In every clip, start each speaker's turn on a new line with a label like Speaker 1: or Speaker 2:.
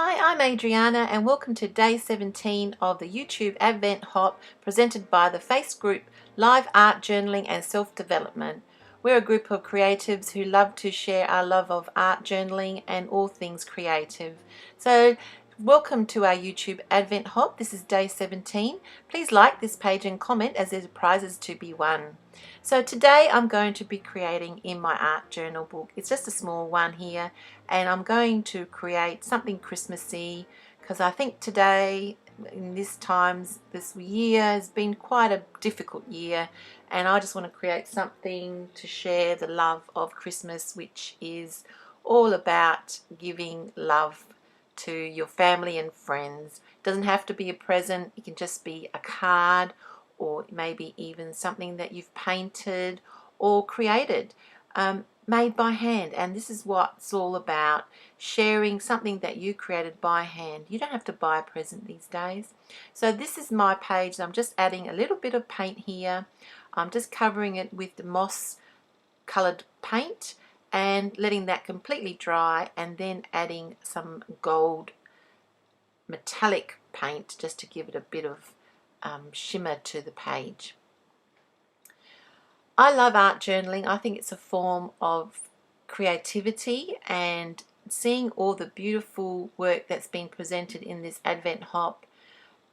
Speaker 1: Hi, I'm Adriana and welcome to day 17 of the YouTube Advent Hop presented by the Face Group Live Art Journaling and Self-Development. We're a group of creatives who love to share our love of art journaling and all things creative. So welcome to our YouTube Advent Hop. This is day 17. Please like this page and comment as there's prizes to be won. So today I'm going to be creating in my art journal book. It's just a small one here, and I'm going to create something Christmassy because I think today in this year has been quite a difficult year, and I just want to create something to share the love of Christmas, which is all about giving love to your family and friends. It doesn't have to be a present, it can just be a card or maybe even something that you've painted or created, made by hand. And this is what it's all about, sharing something that you created by hand. You don't have to buy a present these days. So this is my page. I'm just adding a little bit of paint here. I'm just covering it with the moss colored paint and letting that completely dry, and then adding some gold metallic paint just to give it a bit of shimmer to the page. I love art journaling. I think it's a form of creativity, and seeing all the beautiful work that's been presented in this Advent Hop,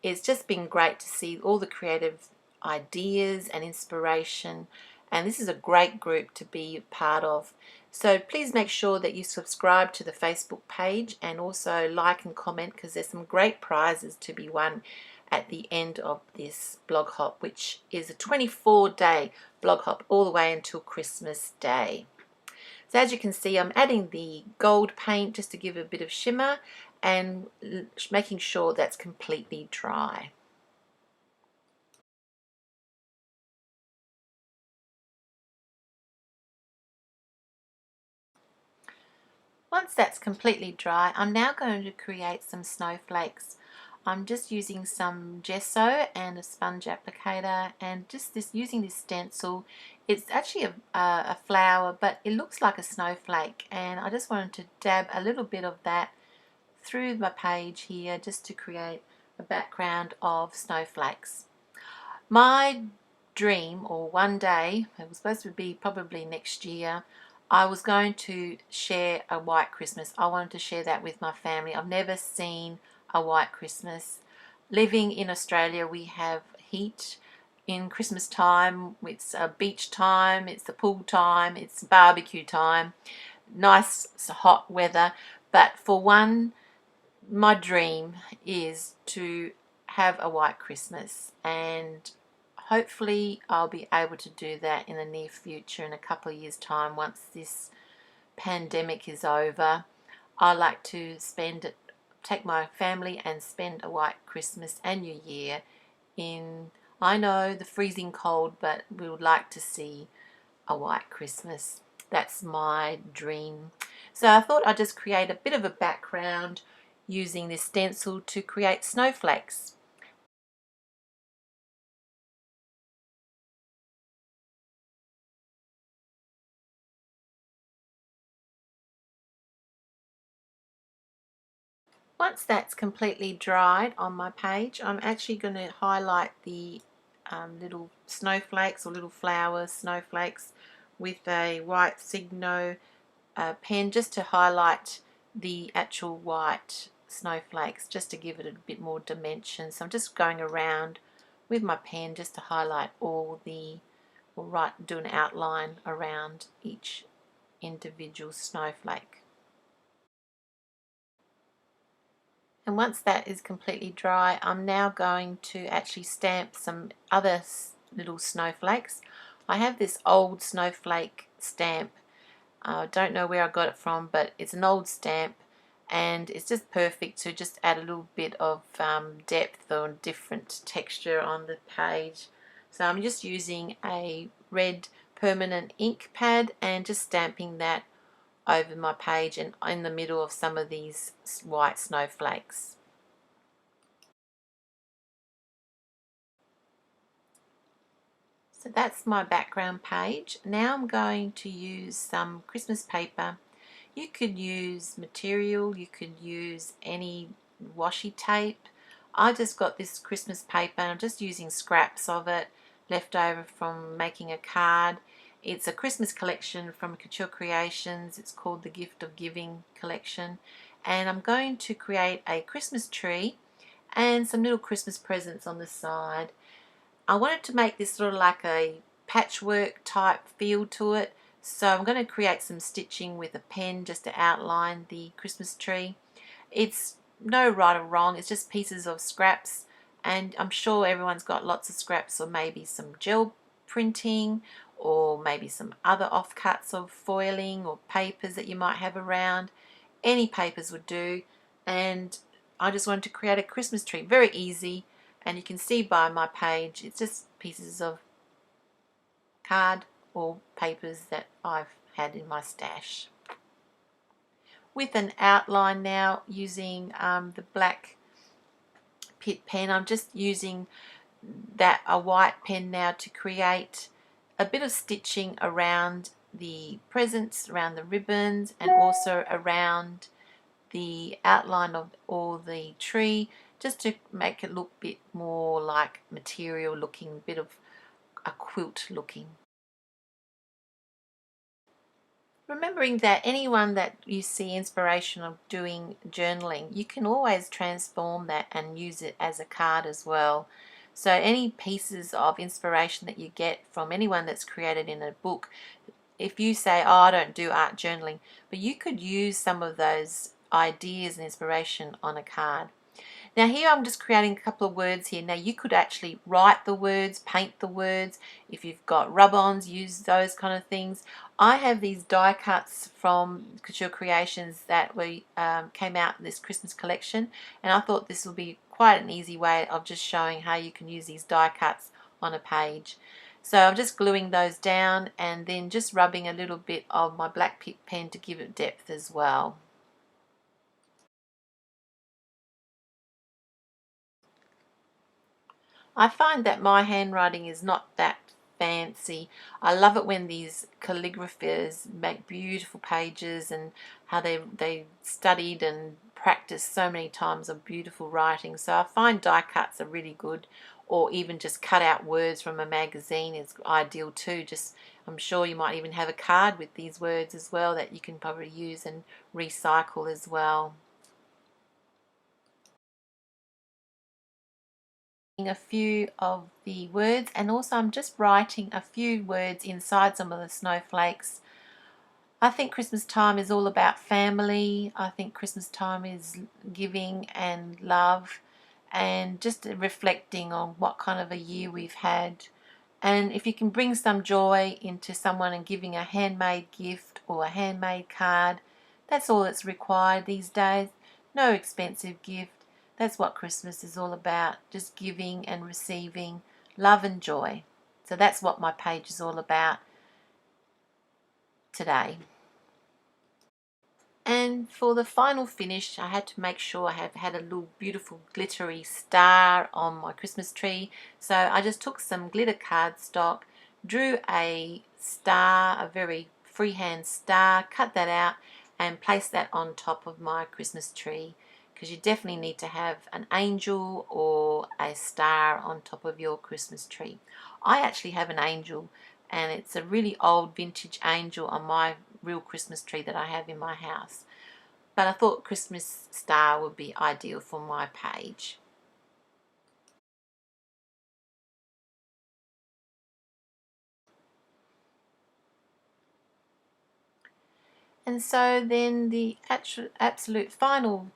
Speaker 1: it's just been great to see all the creative ideas and inspiration, and this is a great group to be part of. So please make sure that you subscribe to the Facebook page and also like and comment, because there's some great prizes to be won at the end of this blog hop, which is a 24-day blog hop all the way until Christmas Day. So as you can see, I'm adding the gold paint just to give a bit of shimmer and making sure that's completely dry. Once that's completely dry, I'm now going to create some snowflakes. I'm just using some gesso and a sponge applicator, and just using this stencil. It's actually a flower, but it looks like a snowflake, and I just wanted to dab a little bit of that through my page here just to create a background of snowflakes. My dream, or one day, it was supposed to be probably next year, I was going to share a white Christmas. I wanted to share that with my family. I've never seen a white Christmas. Living in Australia, we have heat in Christmas time. It's a beach time, it's the pool time, it's barbecue time, nice hot weather. But for one, my dream is to have a white Christmas, and hopefully I'll be able to do that in the near future, in a couple of years time, once this pandemic is over. I like to take my family and spend a white Christmas and New Year in, I know, the freezing cold, but we would like to see a white Christmas. That's my dream. So I thought I'd just create a bit of a background using this stencil to create snowflakes. Once that's completely dried on my page, I'm actually going to highlight the little snowflakes, or little flower snowflakes, with a white Signo pen, just to highlight the actual white snowflakes, just to give it a bit more dimension. So I'm just going around with my pen just to highlight all the, or do an outline around each individual snowflake. And once that is completely dry, I'm now going to actually stamp some other little snowflakes. I have this old snowflake stamp. I don't know where I got it from, but it's an old stamp, and it's just perfect to just add a little bit of depth or different texture on the page. So I'm just using a red permanent ink pad and just stamping that over my page and in the middle of some of these white snowflakes. So that's my background page. Now I'm going to use some Christmas paper. You could use material, you could use any washi tape. I just got this Christmas paper and I'm just using scraps of it left over from making a card. It's a Christmas collection from Couture Creations. It's called the Gift of Giving collection, and I'm going to create a Christmas tree and some little Christmas presents on the side. I wanted to make this sort of like a patchwork type feel to it, so I'm going to create some stitching with a pen just to outline the Christmas tree. It's no right or wrong, it's just pieces of scraps, and I'm sure everyone's got lots of scraps, or maybe some gel printing, or maybe some other offcuts of foiling or papers that you might have around. Any papers would do, and I just wanted to create a Christmas tree. Very easy, and you can see by my page it's just pieces of card or papers that I've had in my stash. With an outline now using the black Pitt pen, I'm just using a white pen now to create a bit of stitching around the presents, around the ribbons, and also around the outline of all the tree, just to make it look a bit more like material looking, a bit of a quilt looking. Remembering that anyone that you see inspiration of doing journaling, you can always transform that and use it as a card as well. So any pieces of inspiration that you get from anyone that's created in a book, if you say, oh, I don't do art journaling, but you could use some of those ideas and inspiration on a card. Now here I'm just creating a couple of words here. Now you could actually write the words, paint the words. If you've got rub-ons, use those kind of things. I have these die cuts from Couture Creations that came out in this Christmas collection, and I thought this would be quite an easy way of just showing how you can use these die cuts on a page. So I'm just gluing those down and then just rubbing a little bit of my black Pitt pen to give it depth as well. I find that my handwriting is not that fancy. I love it when these calligraphers make beautiful pages, and how they studied and practiced so many times of beautiful writing. So I find die cuts are really good, or even just cut out words from a magazine is ideal too. Just, I'm sure you might even have a card with these words as well that you can probably use and recycle as well. A few of the words, and also I'm just writing a few words inside some of the snowflakes. I think Christmas time is all about family. I think Christmas time is giving and love, and just reflecting on what kind of a year we've had. And if you can bring some joy into someone and giving a handmade gift or a handmade card, that's all that's required these days. No expensive gift. That's what Christmas is all about, just giving and receiving love and joy. So that's what my page is all about today. And for the final finish, I had to make sure I have had a little beautiful glittery star on my Christmas tree. So I just took some glitter cardstock, drew a star, a very freehand star, cut that out and placed that on top of my Christmas tree, because you definitely need to have an angel or a star on top of your Christmas tree. I actually have an angel, and it's a really old vintage angel on my real Christmas tree that I have in my house. But I thought Christmas star would be ideal for my page. And so then the absolute final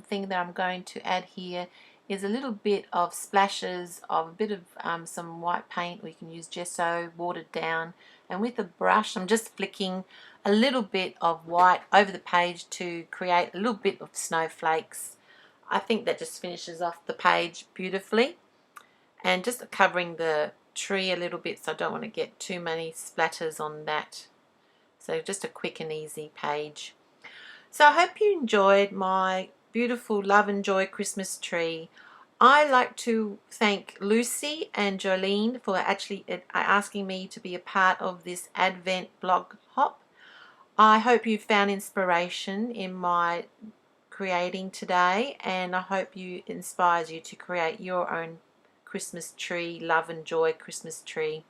Speaker 1: thing that I'm going to add here is a little bit of splashes of a bit of some white paint. We can use gesso, watered down, and with a brush I'm just flicking a little bit of white over the page to create a little bit of snowflakes. I think that just finishes off the page beautifully, and just covering the tree a little bit so I don't want to get too many splatters on that. So just a quick and easy page. So I hope you enjoyed my beautiful Love and Joy Christmas tree. I like to thank Lucy and Jolene for actually asking me to be a part of this Advent blog hop. I hope you found inspiration in my creating today, and I hope you inspires you to create your own Christmas tree, love and joy Christmas tree.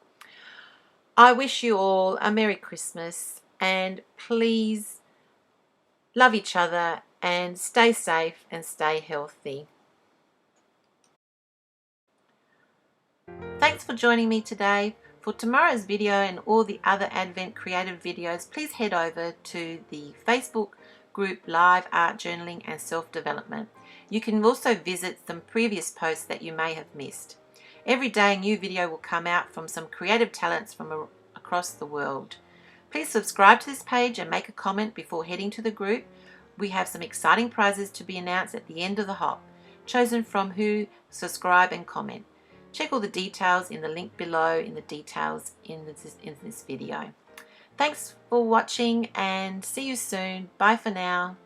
Speaker 1: I wish you all a Merry Christmas, and please love each other and stay safe and stay healthy. Thanks for joining me today. For tomorrow's video and all the other Advent creative videos, please head over to the Facebook group Live Art Journaling and Self-Development. You can also visit some previous posts that you may have missed. Every day a new video will come out from some creative talents from across the world. Please subscribe to this page and make a comment before heading to the group. We have some exciting prizes to be announced at the end of the hop, chosen from who subscribe and comment. Check all the details in the link below in the details in this video. Thanks for watching and see you soon. Bye for now.